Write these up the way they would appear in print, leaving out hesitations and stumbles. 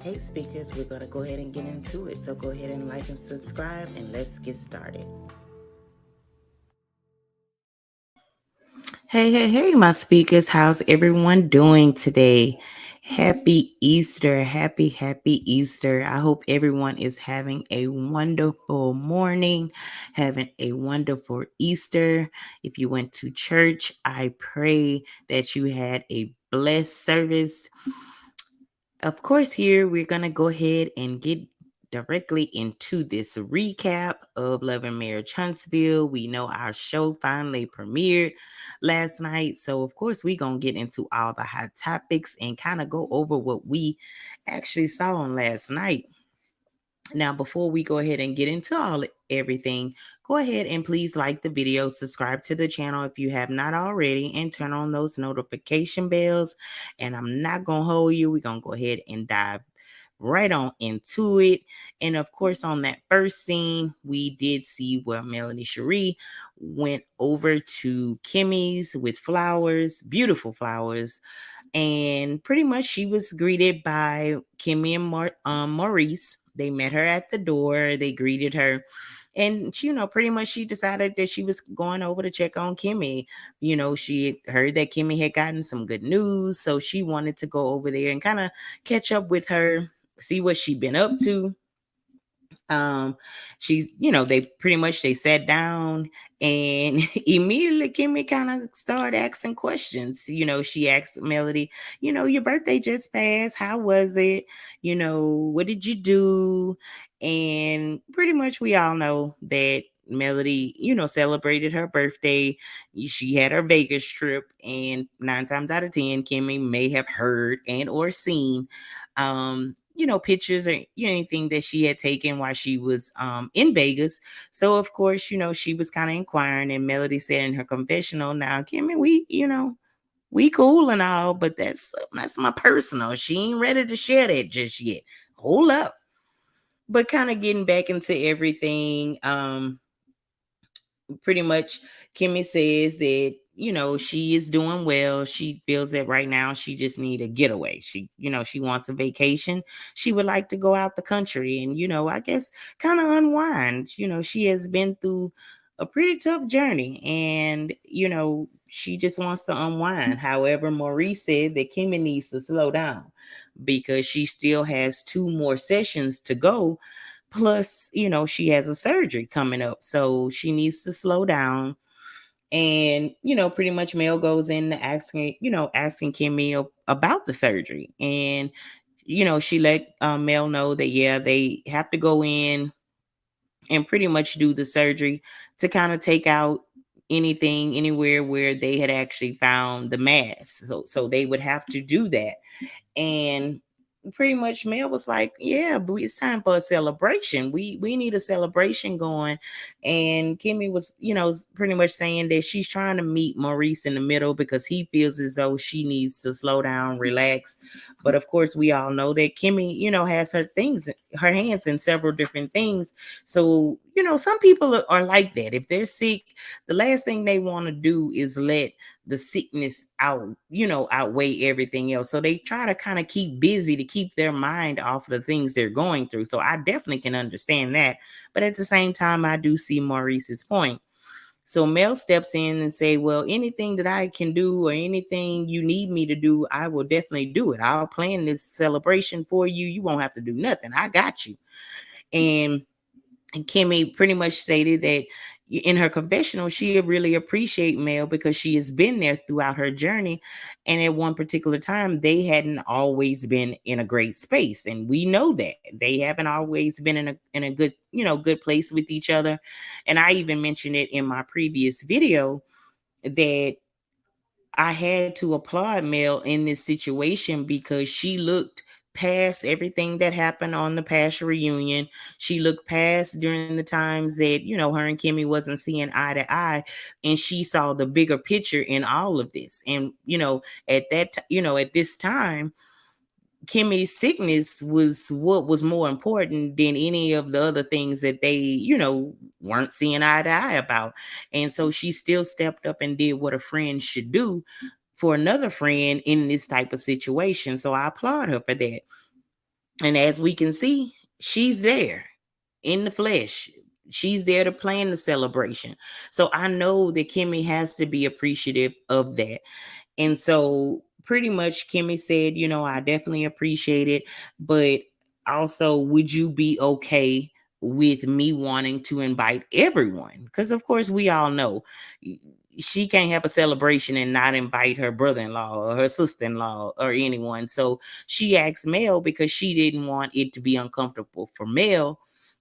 Hey, speakers, we're going to go ahead and get into it. So go ahead and like and subscribe, and let's get started. Hey, my speakers. How's everyone doing today? Happy Easter. Happy Easter. I hope everyone is having a wonderful morning, having a wonderful Easter. If you went to church, I pray that you had a blessed service. Of course, here we're going to go ahead and get directly into this recap of Love and Marriage Huntsville. We know our show finally premiered last night. So, of course, we're going to get into all the hot topics and kind of go over what we actually saw on last night. Now, before we go ahead and get into everything, go ahead and please like the video, subscribe to the channel if you have not already, and turn on those notification bells. And I'm not going to hold you. We're going to go ahead and dive right on into it. And of course, on that first scene, we did see where Melanie Cherie went over to Kimmy's with flowers, beautiful flowers. And pretty much she was greeted by Kimmy and Maurice. They met her at the door. They greeted her. And, pretty much she decided that she was going over to check on Kimmy. She had heard that Kimmy had gotten some good news. So she wanted to go over there and kind of catch up with her, see what she'd been up to. She's, they sat down, and immediately Kimmy kind of started asking questions. She asked Melody, your birthday just passed, how was it, what did you do? And pretty much we all know that Melody, celebrated her birthday. She had her Vegas trip, and 9 times out of 10 Kimmy may have heard and or seen pictures or anything that she had taken while she was in Vegas. So of course, she was kind of inquiring, and Melody said in her confessional, now, Kimmy, we cool and all, but that's my personal. She ain't ready to share that just yet. Hold up. But kind of getting back into everything, pretty much Kimmy says that she is doing well. She feels that right now she just need a getaway. She wants a vacation. She would like to go out the country and I guess kind of unwind. She has been through a pretty tough journey, and she just wants to unwind. However, Maurice said that Kimmy needs to slow down because she still has 2 more sessions to go. Plus, she has a surgery coming up. So she needs to slow down. And, pretty much Mel goes in asking Kimmy about the surgery. And, she let Mel know that, yeah, they have to go in and pretty much do the surgery to kind of take out anything anywhere where they had actually found the mass. So they would have to do that. And pretty much Mel was like, yeah, but it's time for a celebration. We need a celebration going. And Kimmy was, pretty much saying that she's trying to meet Maurice in the middle because he feels as though she needs to slow down, relax. But of course, we all know that Kimmy, has her hands in several different things. So, some people are like that. If they're sick, the last thing they want to do is let the sickness outweigh everything else. So they try to kind of keep busy to keep their mind off the things they're going through. So I definitely can understand that. But at the same time, I do see Maurice's point. So Mel steps in and say, well, anything that I can do or anything you need me to do, I will definitely do it. I'll plan this celebration for you. You won't have to do nothing. I got you. And Kimmy pretty much stated that in her confessional, she really appreciate Mel because she has been there throughout her journey. And at one particular time, they hadn't always been in a great space. And we know that they haven't always been in a good, good place with each other. And I even mentioned it in my previous video that I had to applaud Mel in this situation because she looked past everything that happened on the past reunion. She looked past during the times that, her and Kimmy wasn't seeing eye to eye, and she saw the bigger picture in all of this. And, at this time, Kimmy's sickness was what was more important than any of the other things that they, weren't seeing eye to eye about. And so she still stepped up and did what a friend should do for another friend in this type of situation. So I applaud her for that. And as we can see, she's there in the flesh. She's there to plan the celebration. So I know that Kimmy has to be appreciative of that. And so pretty much Kimmy said, I definitely appreciate it, but also, would you be okay with me wanting to invite everyone? Because of course we all know she can't have a celebration and not invite her brother-in-law or her sister-in-law or anyone. So she asked Mel because she didn't want it to be uncomfortable for Mel,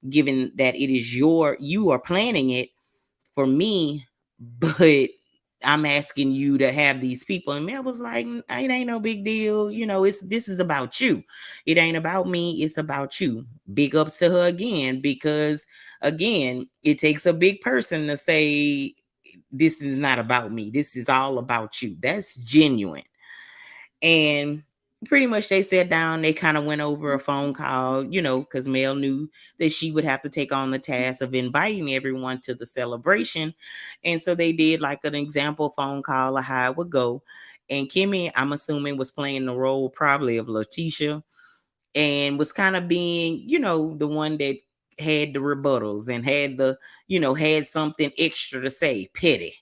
given that you are planning it for me, but I'm asking you to have these people. And Mel was like, it ain't no big deal. This is about you. It ain't about me. It's about you. Big ups to her again, because again, it takes a big person to say, this is not about me. This is all about you. That's genuine. And pretty much they sat down, they kind of went over a phone call, because Mel knew that she would have to take on the task of inviting everyone to the celebration. And so they did like an example phone call of how it would go. And Kimmy, I'm assuming, was playing the role probably of Letitia, and was kind of being, the one that had the rebuttals and had something extra to say, petty.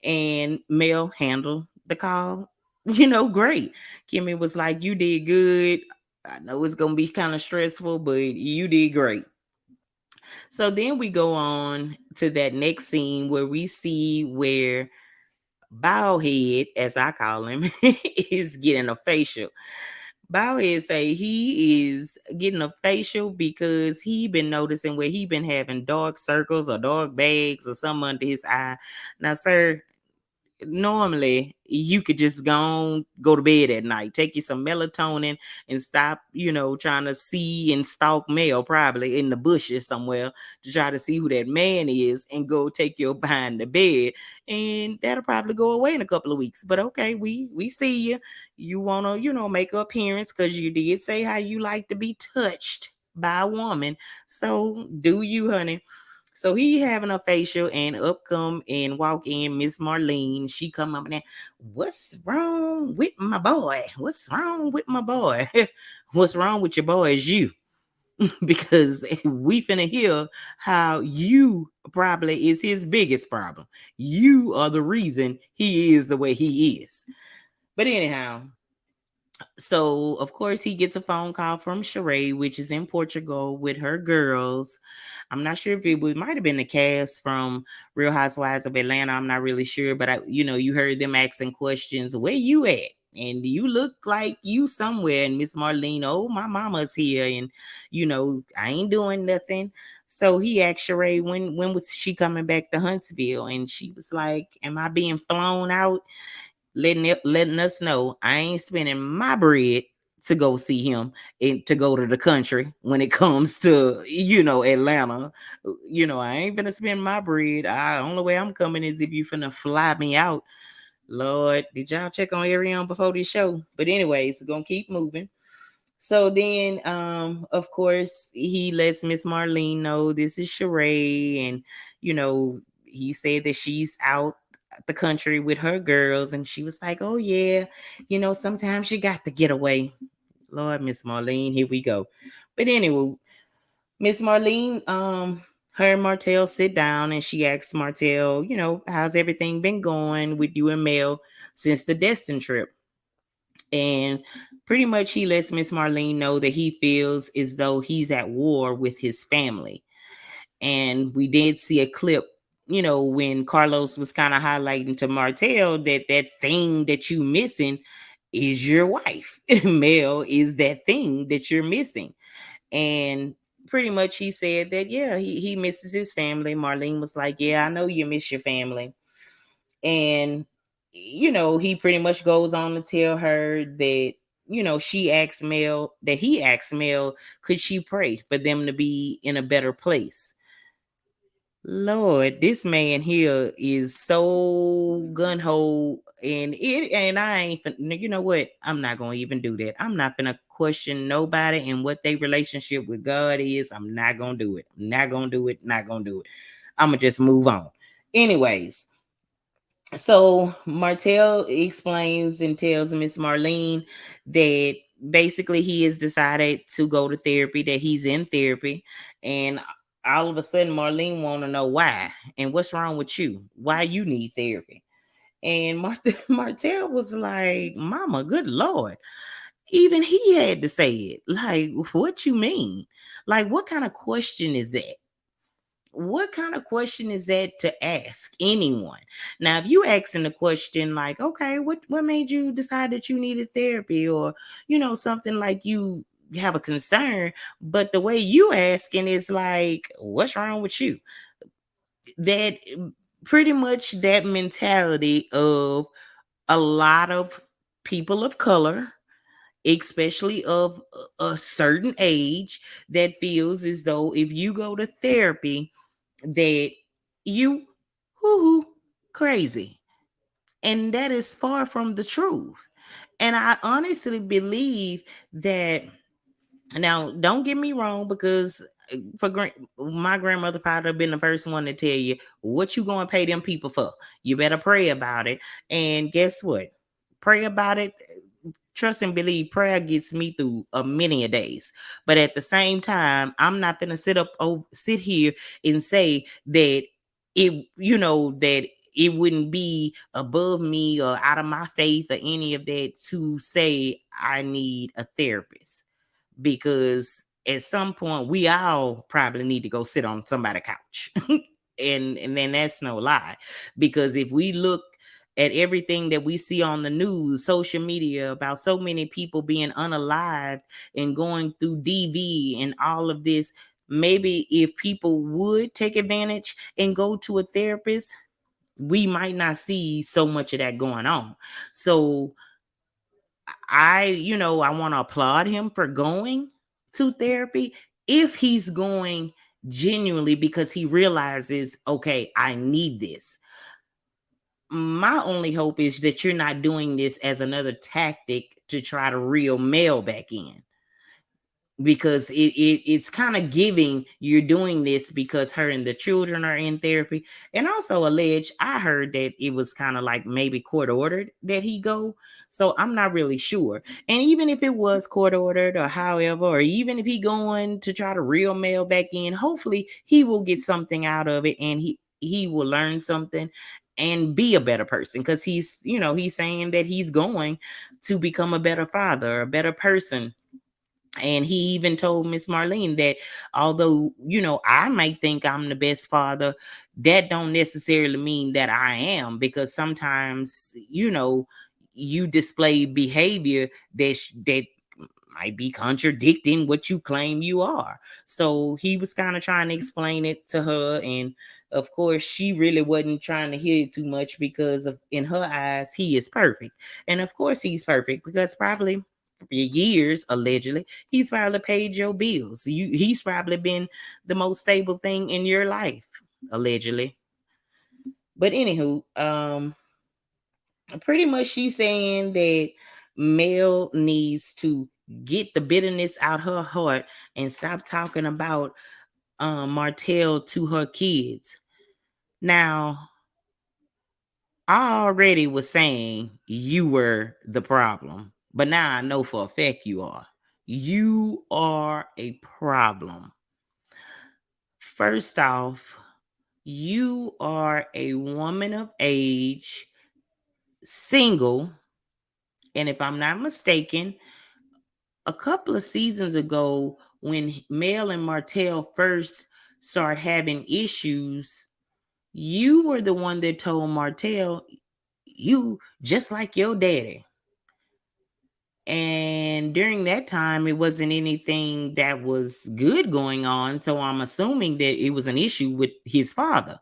And Mel handled the call, great. Kimmy was like, you did good. I know it's going to be kind of stressful, but you did great. So then we go on to that next scene where we see where Bowhead, as I call him, is getting a facial. Bowhead say he is getting a facial because he been noticing where he been having dark circles or dark bags or something under his eye. Now, sir, normally you could just go to bed at night, take you some melatonin, and stop, trying to see and stalk Mel probably in the bushes somewhere to try to see who that man is, and go take your behind the bed, and that'll probably go away in a couple of weeks. But okay, we see you. You want to, make an appearance because you did say how you like to be touched by a woman. So do you, honey. So he having a facial, and up come and walk in Miss Marlene. She come up and there, what's wrong with my boy? What's wrong with my boy? What's wrong with your boy is you. Because we finna hear how you probably is his biggest problem. You are the reason he is the way he is. But anyhow, so of course he gets a phone call from Sheree, which is in Portugal with her girls. I'm not sure if it might have been the cast from Real Housewives of Atlanta. I'm not really sure, but you heard them asking questions. Where you at? And you look like you somewhere. And Miss Marlene, oh, my mama's here, and I ain't doing nothing. So he asked Sheree when was she coming back to Huntsville, and she was like, "Am I being flown out?" Letting us know I ain't spending my bread to go see him and to go to the country when it comes to Atlanta. I ain't gonna spend my bread. Only way I'm coming is if you finna fly me out. Lord, did y'all check on Ariane before this show? But anyways, gonna keep moving. So then, of course, he lets Miss Marlene know this is Sheree, and he said that she's out the country with her girls, and she was like, "Oh yeah, sometimes you got to get away." Lord, Miss Marlene, here we go. But anyway, Miss Marlene, her and Martell sit down, and she asks Martell, how's everything been going with you and Mel since the Destin trip? And pretty much he lets Miss Marlene know that he feels as though he's at war with his family. And we did see a clip, when Carlos was kind of highlighting to Martell that thing that you missing is your wife. Mel is that thing that you're missing. And pretty much he said that, yeah, he misses his family. Marlene was like, yeah, I know you miss your family. And he pretty much goes on to tell her that he asked Mel, could she pray for them to be in a better place? Lord, this man here is so gun ho, and I ain't you know what? I'm not gonna even do that. I'm not gonna question nobody and what their relationship with God is. I'm not gonna do it. I'm not gonna do it. Not gonna do it. I'm gonna just move on. Anyways, so Martell explains and tells Miss Marlene that basically he has decided to go to therapy, that he's in therapy, and all of a sudden Marlene want to know why and what's wrong with you, why you need therapy. And Martell was like, Mama, good Lord. Even he had to say it. Like, what you mean? Like, what kind of question is that? What kind of question is that to ask anyone? Now, if you asking the question like, okay, what made you decide that you needed therapy, or something like you have a concern, but the way you asking is like, what's wrong with you? That pretty much that mentality of a lot of people of color, especially of a certain age, that feels as though if you go to therapy, that you hoo crazy. And that is far from the truth. And I honestly believe that, now don't get me wrong, because my grandmother probably have been the first one to tell you what you going to pay them people for. You better pray about it. And guess what? Pray about it. Trust and believe, prayer gets me through a many a days. But at the same time, I'm not gonna sit here and say that that it wouldn't be above me or out of my faith or any of that to say I need a therapist, because at some point we all probably need to go sit on somebody's couch. And then that's no lie, because if we look at everything that we see on the news, social media, about so many people being unalived and going through DV and all of this, maybe if people would take advantage and go to a therapist, we might not see so much of that going on. So I want to applaud him for going to therapy, if he's going genuinely because he realizes, okay, I need this. My only hope is that you're not doing this as another tactic to try to reel mail back in, because it's kind of giving you're doing this because her and the children are in therapy. And also alleged, I heard that it was kind of like maybe court ordered that he go. So I'm not really sure. And even if it was court ordered or however, or even if he going to try to reel mail back in, hopefully he will get something out of it, and he will learn something and be a better person, because he's saying that he's going to become a better father, a better person. And he even told Miss Marlene that although, I might think I'm the best father, that don't necessarily mean that I am, because sometimes, you display behavior that might be contradicting what you claim you are. So he was kind of trying to explain it to her. And of course, she really wasn't trying to hear it too much, because in her eyes, he is perfect. And of course, he's perfect because probably for years, allegedly, he's probably paid your bills. He's probably been the most stable thing in your life, allegedly. But anywho, pretty much she's saying that Mel needs to get the bitterness out her heart and stop talking about Martell to her kids. Now, I already was saying you were the problem, but now I know for a fact you are. You are a problem. First off, you are a woman of age, single, and if I'm not mistaken, a couple of seasons ago, when Mel and Martell first started having issues, you were the one that told Martell, you just like your daddy. And during that time, it wasn't anything that was good going on. So I'm assuming that it was an issue with his father.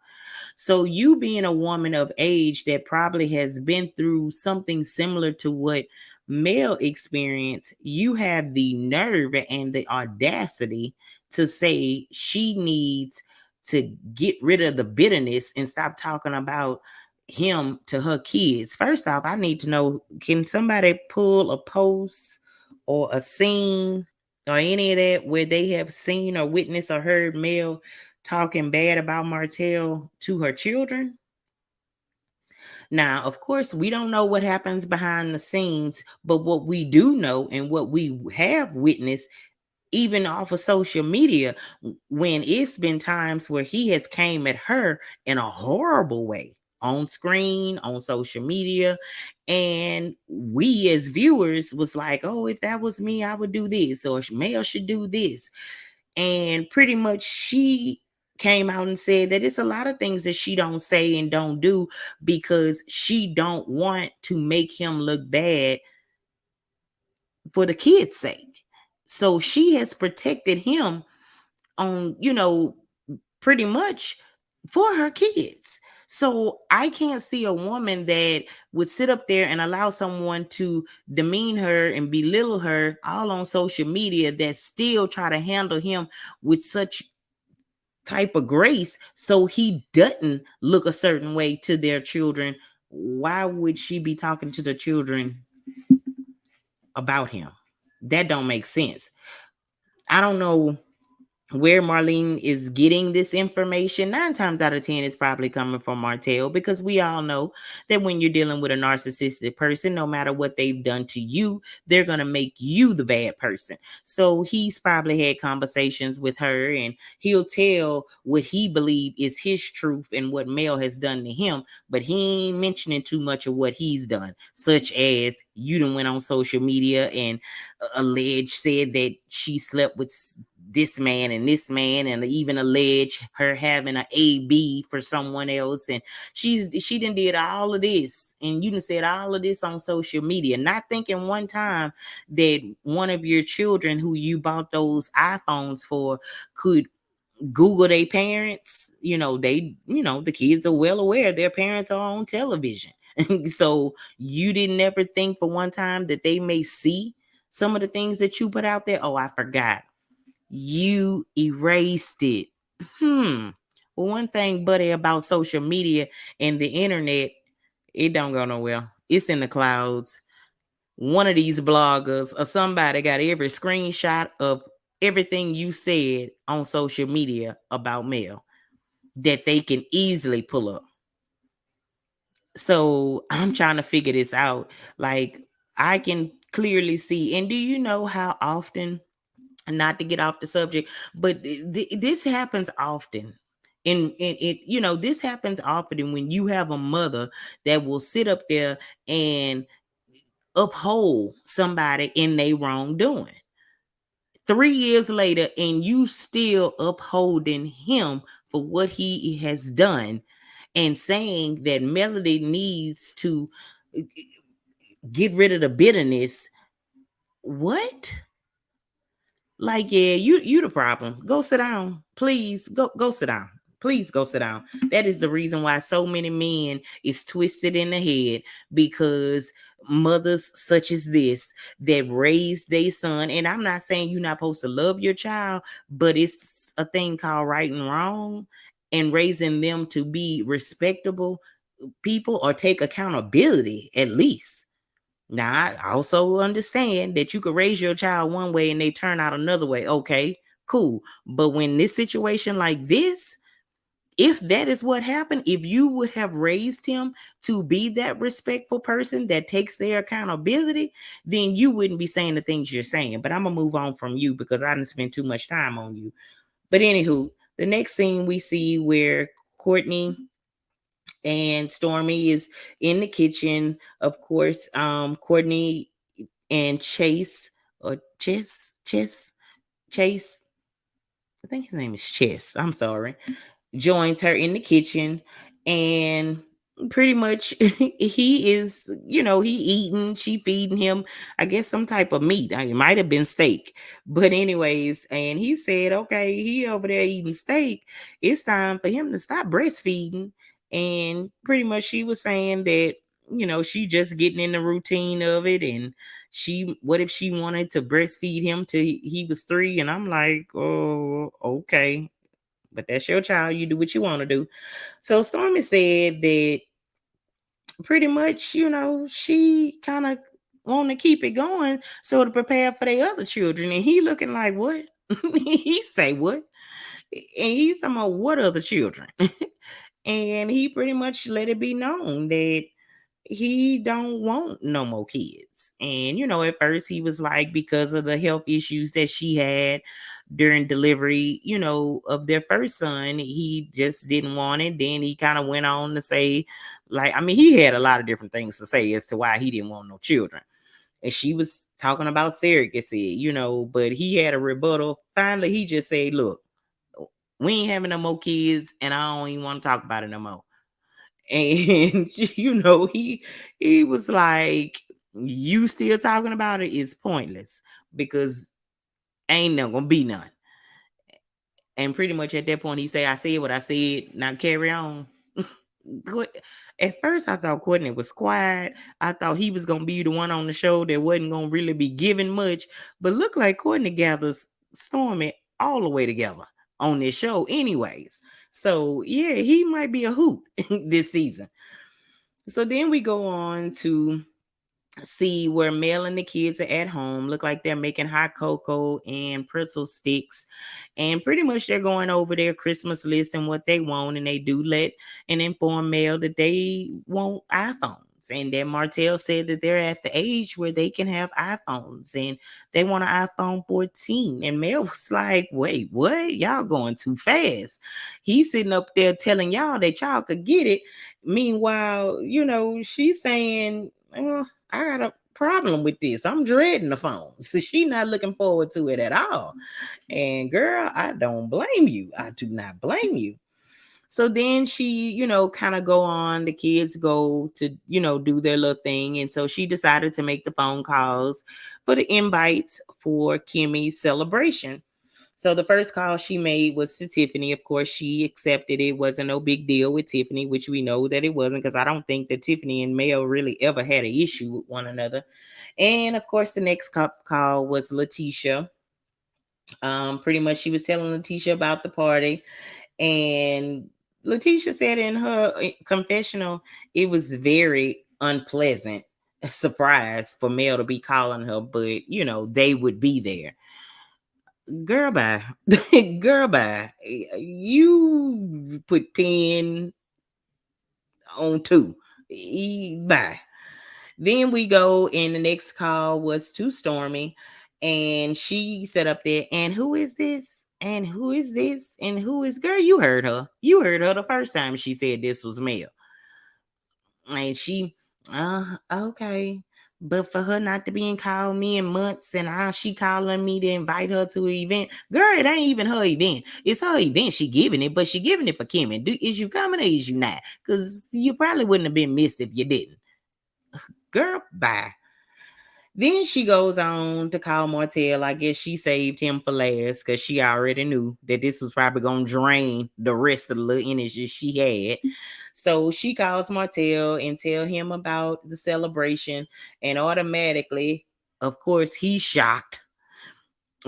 So you being a woman of age that probably has been through something similar to what Mel experienced, you have the nerve and the audacity to say she needs to get rid of the bitterness and stop talking about him to her kids. First off, I need to know, can somebody pull a post or a scene or any of that where they have seen or witnessed or heard Mel talking bad about Martell to her children? Now, of course, we don't know what happens behind the scenes, but what we do know and what we have witnessed, even off of social media, when it's been times where he has came at her in a horrible way on screen, on social media, and we as viewers was like, oh, if that was me, I would do this, or male should do this. And pretty much she came out and said that it's a lot of things that she don't say and don't do because she don't want to make him look bad for the kids' sake. So she has protected him on, pretty much for her kids. So I can't see a woman that would sit up there and allow someone to demean her and belittle her all on social media that still try to handle him with such type of grace so he doesn't look a certain way to their children. Why would she be talking to the children about him? That don't make sense. I don't know where Marlene is getting this information. 9 times out of 10 is probably coming from Martell, because we all know that when you're dealing with a narcissistic person, no matter what they've done to you, they're going to make you the bad person. So he's probably had conversations with her and he'll tell what he believes is his truth and what Mel has done to him, but he ain't mentioning too much of what he's done, such as you done went on social media and alleged said that she slept with this man and even allege her having an AB for someone else, and she done did all of this, and you done said all of this on social media, not thinking one time that one of your children who you bought those iPhones for could Google their parents. The kids are well aware their parents are on television. So you didn't ever think for one time that they may see some of the things that you put out there. Oh, I forgot. You erased it. Well, one thing, buddy, about social media and the internet, it don't go nowhere. It's in the clouds. One of these bloggers or somebody got every screenshot of everything you said on social media about Mel that they can easily pull up. So I'm trying to figure this out. Like, I can clearly see. And do you know how often, not to get off the subject, but this happens often. This happens often when you have a mother that will sit up there and uphold somebody in their wrongdoing. 3 years later, and you still upholding him for what he has done and saying that Melody needs to get rid of the bitterness. What? Like, yeah, you the problem. Go sit down. Please go sit down. Please go sit down. That is the reason why so many men is twisted in the head, because mothers such as this that raise their son. And I'm not saying you're not supposed to love your child, but it's a thing called right and wrong, and raising them to be respectable people or take accountability at least. Now, I also understand that you could raise your child one way and they turn out another way. Okay, cool. But when this situation like this, if that is what happened, if you would have raised him to be that respectful person that takes their accountability, then you wouldn't be saying the things you're saying. But I'm going to move on from you because I didn't spend too much time on you. But anywho, the next scene we see where Courtney and Stormy is in the kitchen. Of course, Courtney and Chase, or Chase, I think his name is Chess. I'm sorry, joins her in the kitchen, and pretty much he is, he eating, she feeding him, I guess, some type of meat. It might have been steak, but anyways, and he said, okay, he over there eating steak, it's time for him to stop breastfeeding. And pretty much she was saying that, she just getting in the routine of it, and what if she wanted to breastfeed him till he was 3? And I'm like, oh, okay, but that's your child. You do what you want to do. So Stormy said that pretty much, she kind of want to keep it going so to prepare for their other children. And he looking like, what? He say what? And he's talking about what other children? And he pretty much let it be known that he don't want no more kids. And at first he was like, because of the health issues that she had during delivery, of their first son, he just didn't want it. Then he kind of went on to say, like, I mean, he had a lot of different things to say as to why he didn't want no children. And she was talking about surrogacy, but he had a rebuttal. Finally, he just said, look, we ain't having no more kids, and I don't even want to talk about it no more. And he was like, you still talking about it is pointless, because ain't no gonna be none. And pretty much at that point he said, I said what I said, now carry on. At first I thought Courtney was quiet. I thought he was gonna be the one on the show that wasn't gonna really be giving much, but look like Courtney gathers Stormy all the way together on this show anyways. So yeah, he might be a hoot this season. So then we go on to see where Mel and the kids are at home. Look like they're making hot cocoa and pretzel sticks. And pretty much they're going over their Christmas list and what they want. And they do let and inform Mel that they want iPhones. And then Martell said that they're at the age where they can have iPhones and they want an iPhone 14. And Mel was like, wait, what? Y'all going too fast. He's sitting up there telling y'all that y'all could get it. Meanwhile, she's saying, I got a problem with this. I'm dreading the phone. So she not looking forward to it at all. And girl, I don't blame you. I do not blame you. So then she, kind of go on. The kids go to, do their little thing. And so she decided to make the phone calls for the invites for Kimmy's celebration. So the first call she made was to Tiffany. Of course, she accepted it. Wasn't no big deal with Tiffany, which we know that it wasn't, because I don't think that Tiffany and Mel really ever had an issue with one another. And of course, the next call was Letitia. Pretty much she was telling Letitia about the party. And Letitia said in her confessional, it was very unpleasant surprise for Mel to be calling her, but they would be there. Girl, bye. Girl, bye. You put 10 on 2. Bye. Then we go, and the next call was to Stormy. And she set up there, and who is this? And who is this? And who is, girl? You heard her. You heard her the first time she said this was Mel. And she, okay. But for her not to be in call me in months, and she calling me to invite her to an event, girl, it ain't even her event. It's her event. She giving it, but she giving it for Kim. And is you coming or is you not? Because you probably wouldn't have been missed if you didn't. Girl, bye. Then she goes on to call Martell. I guess she saved him for last because she already knew that this was probably going to drain the rest of the little energy she had. So she calls Martell and tell him about the celebration. And automatically, of course, he's shocked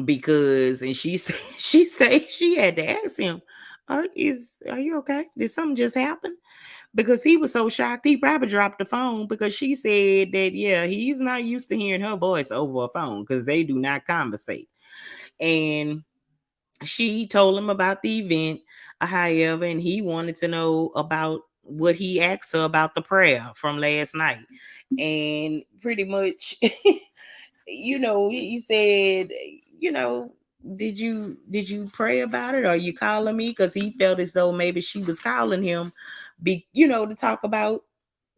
because, and she say she had to ask him, are you okay? Did something just happen? Because he was so shocked, he probably dropped the phone, because she said that, yeah, he's not used to hearing her voice over a phone because they do not conversate. And she told him about the event, however, and he wanted to know about what he asked her about the prayer from last night. And pretty much, he said, did you pray about it? Or are you calling me? Because he felt as though maybe she was calling him to talk about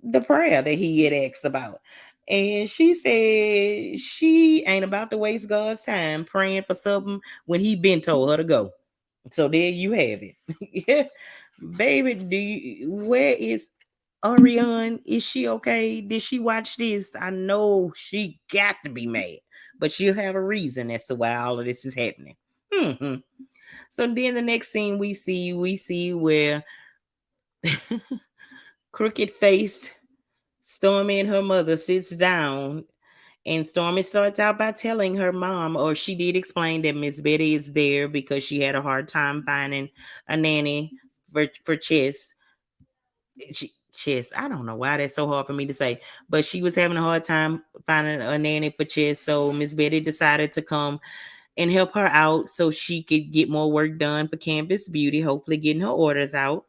the prayer that he had asked about. And she said she ain't about to waste God's time praying for something when he been told her to go. So there you have it. Yeah. Baby, where is Orion? Is she okay? Did she watch this? I know she got to be mad, but she'll have a reason as to why all of this is happening. Mm-hmm. So then the next scene we see where crooked face Stormy and her mother sits down, and Stormy starts out by telling her mom, or she did explain that Miss Betty is there because she had a hard time finding a nanny for Chess. Chess, I don't know why that's so hard for me to say, but she was having a hard time finding a nanny for Chess. So Miss Betty decided to come and help her out so she could get more work done for Campus Beauty, hopefully getting her orders out.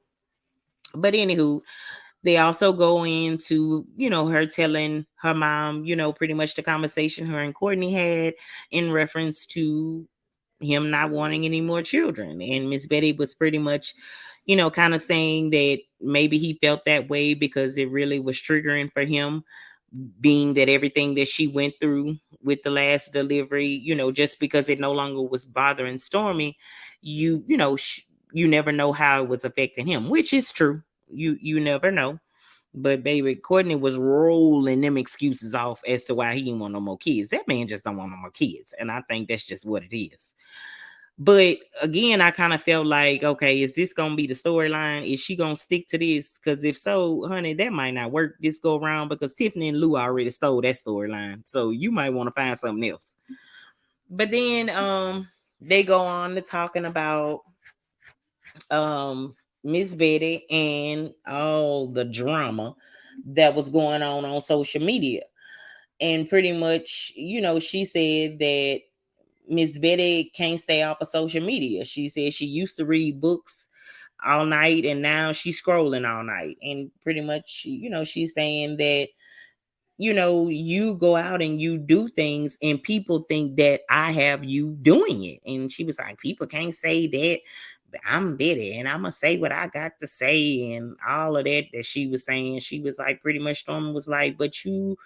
But anywho, They also go into, her telling her mom, pretty much the conversation her and Courtney had in reference to him not wanting any more children. And Miss Betty was pretty much, kind of saying that maybe he felt that way because it really was triggering for him, being that everything that she went through with the last delivery, just because it no longer was bothering Stormy, you never know how it was affecting him, which is true. You never know. But baby, Courtney was rolling them excuses off as to why he didn't want no more kids. That man just don't want no more kids. And I think that's just what it is. But again, I kind of felt like, okay, is this gonna be the storyline? Is she gonna stick to this? Because if so, honey, that might not work this go around, because Tiffany and Lou already stole that storyline. So you might want to find something else. But then they go on to talking about Miss Betty and all the drama that was going on social media. And pretty much, she said that Miss Betty can't stay off of social media. She said she used to read books all night and now she's scrolling all night. And pretty much, she's saying that, you go out and you do things and people think that I have you doing it. And she was like, people can't say that. I'm Betty and I'm gonna say what I got to say, and all of that she was saying. She was like, pretty much Storm was like, but you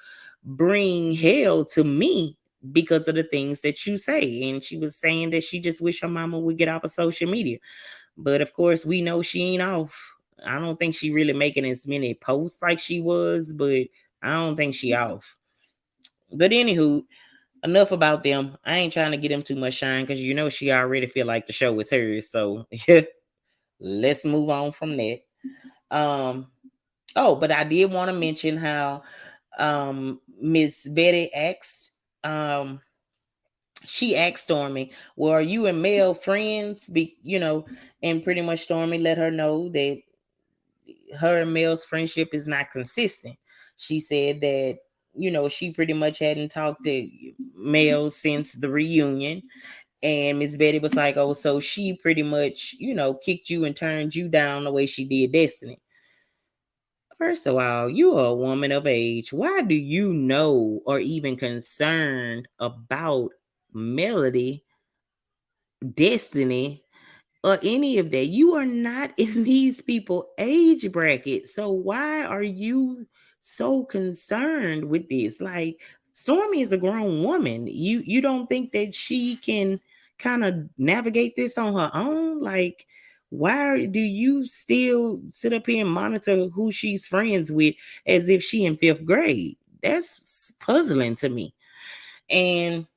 bring hell to me because of the things that you say. And she was saying that she just wish her mama would get off of social media. But of course, we know she ain't off. I don't think she really making as many posts like she was, but I don't think she off. But anywho, enough about them. I ain't trying to get them too much shine because she already feel like the show is hers. So let's move on from that. Um, oh, but I did want to mention how Miss Betty asked she asked Stormy, well, are you and Mel friends? And pretty much Stormy let her know that her and Mel's friendship is not consistent. She said that, she pretty much hadn't talked to Mel since the reunion. And Miss Betty was like, oh, so she pretty much, kicked you and turned you down the way she did Destiny. First of all, you are a woman of age. Why do you know or even concerned about Melody, Destiny, or any of that? You are not in these people age bracket. So why are you so concerned with this? Like, Stormy is a grown woman. You don't think that she can kind of navigate this on her own? Like, why do you still sit up here and monitor who she's friends with as if she in fifth grade? That's puzzling to me. And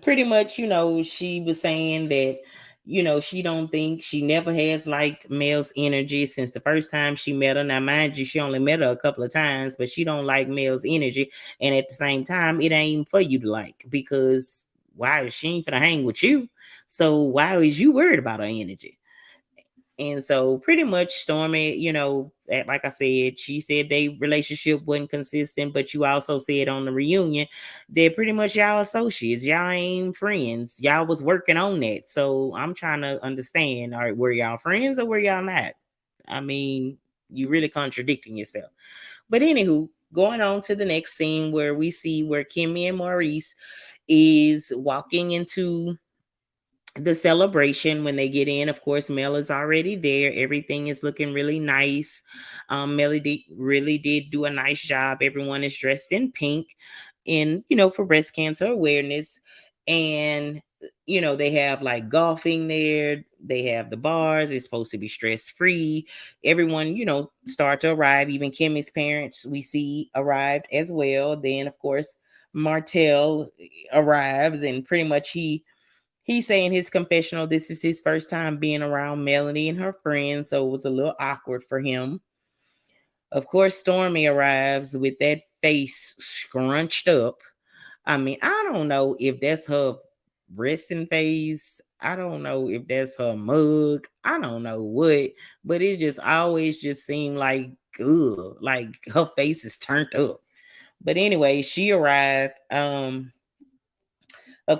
pretty much, she was saying that, she don't think she never has liked Mel's energy since the first time she met her. Now, mind you, she only met her a couple of times, but she don't like Mel's energy. And at the same time, it ain't for you to like, because why? She ain't gonna hang with you. So why is you worried about her energy? And so pretty much Stormy, like I said, she said they relationship wasn't consistent, but you also said on the reunion that pretty much y'all associates, y'all ain't friends. Y'all was working on that. So I'm trying to understand, all right, were y'all friends or were y'all not? I mean, you really contradicting yourself. But anywho, going on to the next scene where we see where Kimmy and Maurice is walking into the celebration. When they get in, of course, Mel is already there. Everything is looking really nice. Melody really did do a nice job. Everyone is dressed in pink, in for breast cancer awareness. And they have like golfing there. They have the bars. It's supposed to be stress free. Everyone start to arrive. Even Kimmy's parents we see arrived as well. Then of course Martell arrives, and pretty much he's saying his confessional, this is his first time being around Melanie and her friends, so it was a little awkward for him. Of course, Stormy arrives with that face scrunched up. I mean, I don't know if that's her resting face. I don't know if that's her mug. I don't know what, but it just always just seemed like, ugh, like her face is turned up. But anyway, she arrived. Of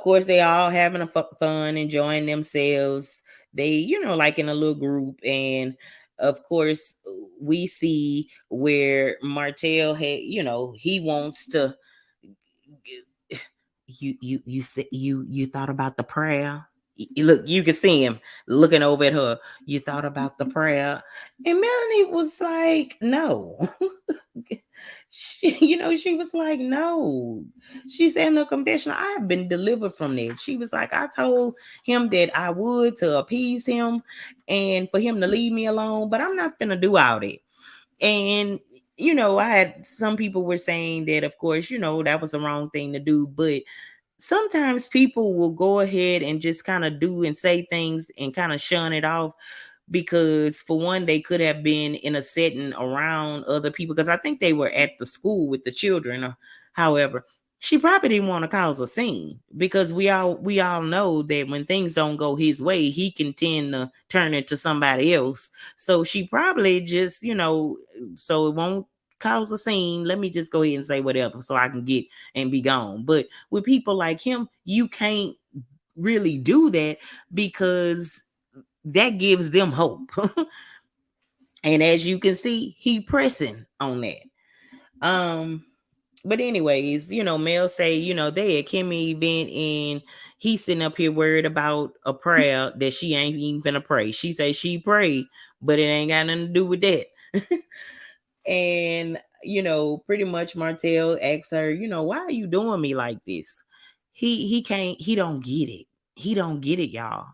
course, they all having a fun, enjoying themselves. They, like in a little group, and of course, we see where Martell had, he wants to. You said you thought about the prayer. Look, you can see him looking over at her. You thought about the prayer, and Melanie was like, "No." She was like, "No." She said in the confession, "I have been delivered from that." She was like, "I told him that I would to appease him and for him to leave me alone, but I'm not gonna do all that." And I had some people were saying that, of course, that was the wrong thing to do, but sometimes people will go ahead and just kind of do and say things and kind of shun it off because, for one, they could have been in a setting around other people, because I think they were at the school with the children. However, she probably didn't want to cause a scene, because we all know that when things don't go his way, he can tend to turn into somebody else. So she probably just, so it won't cause a scene, let me just go ahead and say whatever so I can get and be gone. But with people like him, you can't really do that, because that gives them hope. And as you can see, he pressing on that. But anyways, Mel say, they at Kimmy event, and he's sitting up here worried about a prayer that she ain't even gonna pray. She say she prayed, but it ain't got nothing to do with that. And pretty much Martell asks her, why are you doing me like this? He don't get it. He don't get it, y'all.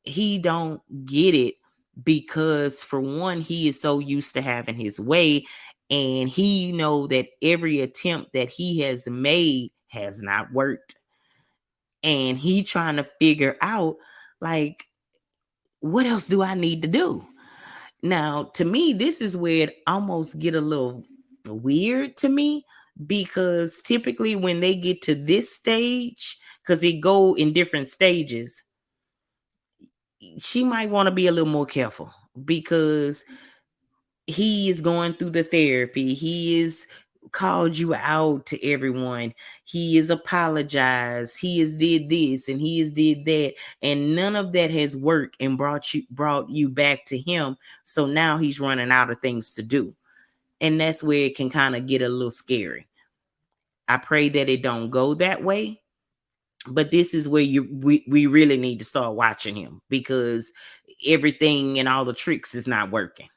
He don't get it, because, for one, he is so used to having his way, and he know that every attempt that he has made has not worked, and he trying to figure out, like, what else do I need to do now? To me, this is where it almost get a little weird to me, because typically when they get to this stage, because they go in different stages, she might want to be a little more careful, because he is going through the therapy. He is called you out to everyone. He is apologized. He has did this and he has did that, and none of that has worked and brought you back to him. So now he's running out of things to do, and that's where it can kind of get a little scary. I pray that it don't go that way, but this is where we really need to start watching him, because everything and all the tricks is not working.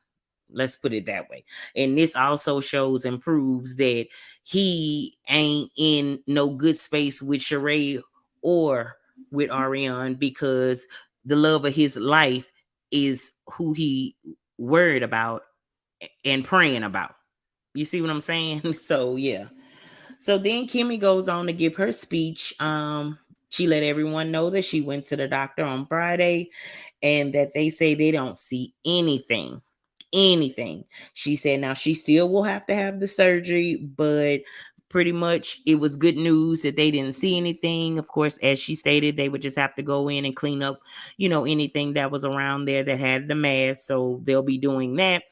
Let's put it that way. And this also shows and proves that he ain't in no good space with Sheree or with Ariane, because the love of his life is who he worried about and praying about. You see what I'm saying? So yeah. So then Kimmy goes on to give her speech. She let everyone know that she went to the doctor on Friday and that they say they don't see anything. She said now she still will have to have the surgery, but pretty much it was good news that they didn't see anything. Of course, as she stated, they would just have to go in and clean up, anything that was around there that had the mask. So they'll be doing that.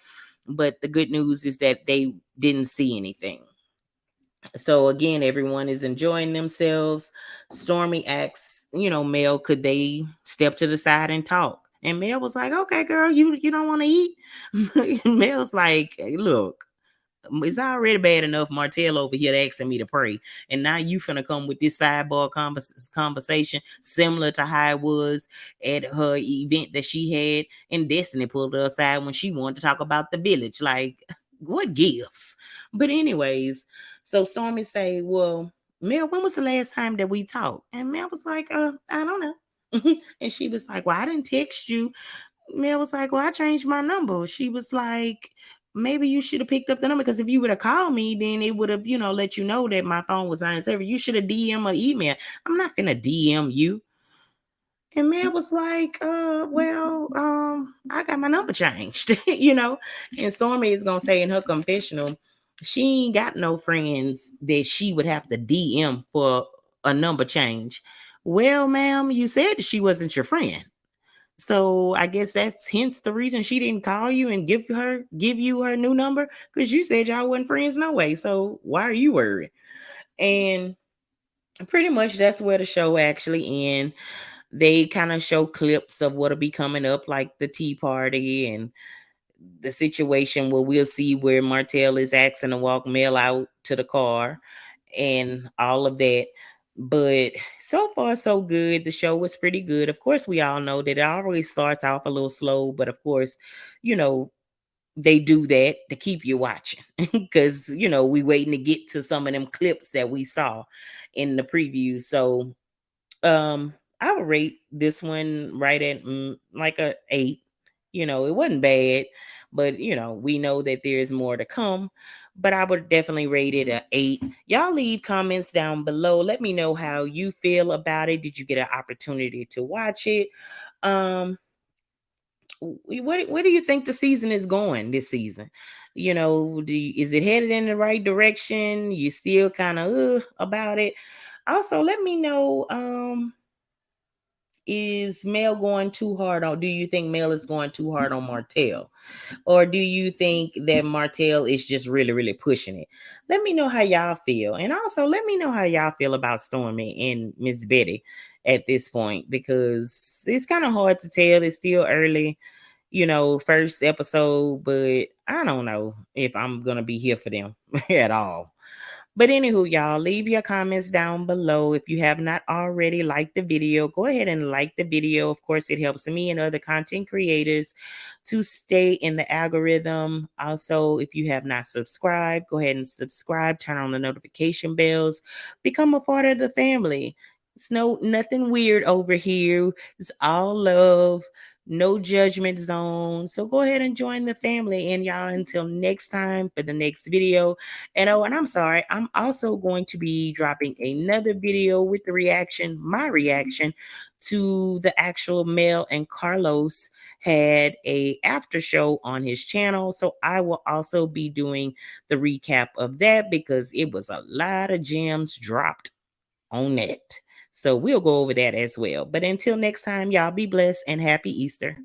But the good news is that they didn't see anything. So again, everyone is enjoying themselves. Stormy asks, Mel, could they step to the side and talk? And Mel was like, okay, girl, you don't want to eat? Mel's like, hey, look, it's already bad enough Martell over here asking me to pray. And now you finna come with this sidebar conversation similar to how it was at her event that she had. And Destiny pulled her aside when she wanted to talk about the village. Like, what gives? But anyways, so Stormy say, well, Mel, when was the last time that we talked? And Mel was like, I don't know. And she was like, well, I didn't text you. Mel was like, well, I changed my number. She was like, maybe you should have picked up the number, because if you would have called me, then it would have, let you know that my phone was on its server. You should have DM or email. I'm not gonna DM you. And Mel was like, well, I got my number changed, And Stormy is gonna say in her confessional, she ain't got no friends that she would have to DM for a number change. Well, ma'am, you said she wasn't your friend. So I guess that's hence the reason she didn't call you and give you her new number, because you said y'all wasn't friends no way. So why are you worried? And pretty much that's where the show actually ends. They kind of show clips of what'll be coming up, like the tea party and the situation where we'll see where Martell is asking to walk Mel out to the car and all of that. But so far, so good. The show was pretty good. Of course, we all know that it always starts off a little slow, but of course, you know, they do that to keep you watching because, we waiting to get to some of them clips that we saw in the preview. So, I would rate this one right at like a 8. It wasn't bad, but we know that there's more to come. But I would definitely rate it a 8. Y'all leave comments down below. Let me know how you feel about it. Did you get an opportunity to watch it? Um, where do you think the season is going this season? Is it headed in the right direction? You still kind of about it? Also, let me know. Is Mel going too hard on? Do you think Mel is going too hard on Martell? Or do you think that Martell is just really, really pushing it? Let me know how y'all feel. And also let me know how y'all feel about Stormy and Miss Betty at this point, because it's kind of hard to tell. It's still early, first episode, but I don't know if I'm gonna be here for them at all. But anywho, y'all, leave your comments down below. If you have not already liked the video, go ahead and like the video. Of course, it helps me and other content creators to stay in the algorithm. Also, if you have not subscribed, go ahead and subscribe, turn on the notification bells, become a part of the family. It's nothing weird over here. It's all love, no judgment zone. So go ahead and join the family. And y'all, until next time for the next video. And I'm sorry, I'm also going to be dropping another video with my reaction to the actual Mel and Carlos had a after show on his channel. So I will also be doing the recap of that because it was a lot of gems dropped on that. So we'll go over that as well. But until next time, y'all be blessed and happy Easter.